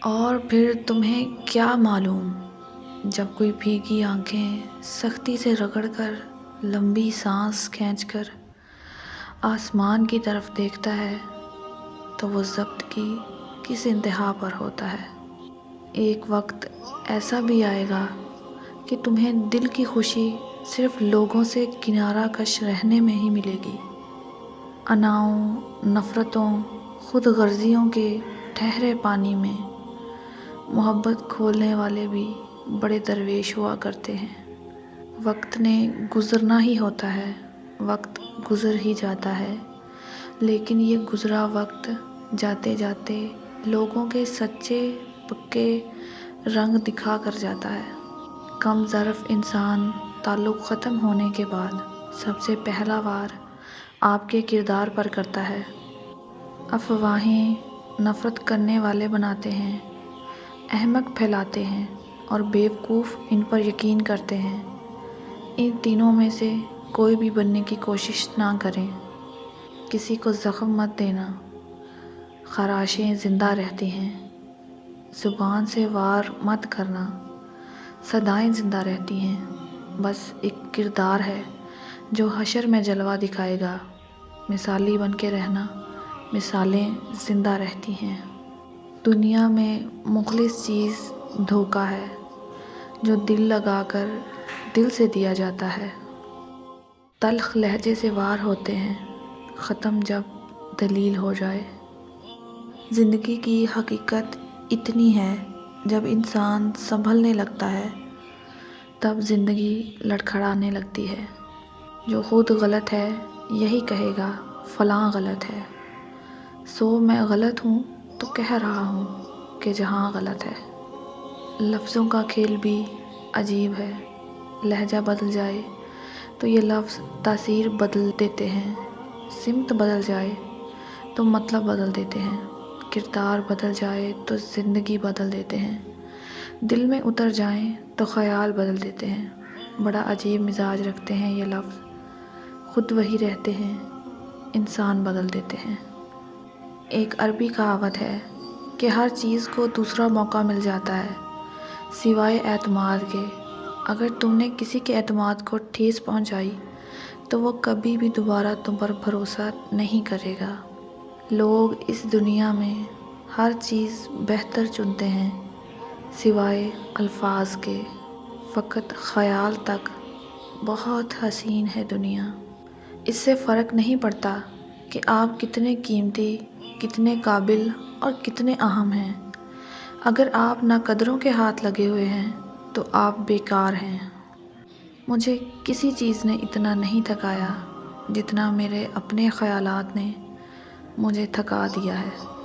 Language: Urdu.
اور پھر تمہیں کیا معلوم، جب کوئی بھیگی آنکھیں سختی سے رگڑ کر لمبی سانس کھینچ کر آسمان کی طرف دیکھتا ہے تو وہ ضبط کی کس انتہا پر ہوتا ہے۔ ایک وقت ایسا بھی آئے گا کہ تمہیں دل کی خوشی صرف لوگوں سے کنارہ کش رہنے میں ہی ملے گی۔ اناؤں، نفرتوں، خود غرضیوں کے ٹھہرے پانی میں محبت کھولنے والے بھی بڑے درویش ہوا کرتے ہیں۔ وقت نے گزرنا ہی ہوتا ہے، وقت گزر ہی جاتا ہے، لیکن یہ گزرا وقت جاتے جاتے لوگوں کے سچے پکے رنگ دکھا کر جاتا ہے۔ کم ظرف انسان تعلق ختم ہونے کے بعد سب سے پہلا وار آپ کے کردار پر کرتا ہے۔ افواہیں نفرت کرنے والے بناتے ہیں، احمق پھیلاتے ہیں اور بیوقوف ان پر یقین کرتے ہیں۔ ان تینوں میں سے کوئی بھی بننے کی کوشش نہ کریں۔ کسی کو زخم مت دینا، خراشیں زندہ رہتی ہیں۔ زبان سے وار مت کرنا، صدائیں زندہ رہتی ہیں۔ بس ایک کردار ہے جو حشر میں جلوہ دکھائے گا۔ مثالی بن کے رہنا، مثالیں زندہ رہتی ہیں۔ دنیا میں مخلص چیز دھوکہ ہے، جو دل لگا کر دل سے دیا جاتا ہے۔ تلخ لہجے سے وار ہوتے ہیں، ختم جب دلیل ہو جائے۔ زندگی کی حقیقت اتنی ہے، جب انسان سنبھلنے لگتا ہے تب زندگی لڑکھڑانے لگتی ہے۔ جو خود غلط ہے یہی کہے گا فلاں غلط ہے، سو میں غلط ہوں تو کہہ رہا ہوں کہ جہاں غلط ہے۔ لفظوں کا کھیل بھی عجیب ہے، لہجہ بدل جائے تو یہ لفظ تاثیر بدل دیتے ہیں، سمت بدل جائے تو مطلب بدل دیتے ہیں، کردار بدل جائے تو زندگی بدل دیتے ہیں، دل میں اتر جائیں تو خیال بدل دیتے ہیں۔ بڑا عجیب مزاج رکھتے ہیں یہ لفظ، خود وہی رہتے ہیں، انسان بدل دیتے ہیں۔ ایک عربی کہاوت ہے کہ ہر چیز کو دوسرا موقع مل جاتا ہے سوائے اعتماد کے۔ اگر تم نے کسی کے اعتماد کو ٹھیس پہنچائی تو وہ کبھی بھی دوبارہ تم پر بھروسہ نہیں کرے گا۔ لوگ اس دنیا میں ہر چیز بہتر چنتے ہیں سوائے الفاظ کے، فقط خیال تک بہت حسین ہے دنیا۔ اس سے فرق نہیں پڑتا کہ آپ کتنے قیمتی، کتنے قابل اور کتنے اہم ہیں۔ اگر آپ ناقدروں کے ہاتھ لگے ہوئے ہیں تو آپ بیکار ہیں۔ مجھے کسی چیز نے اتنا نہیں تھکایا جتنا میرے اپنے خیالات نے مجھے تھکا دیا ہے۔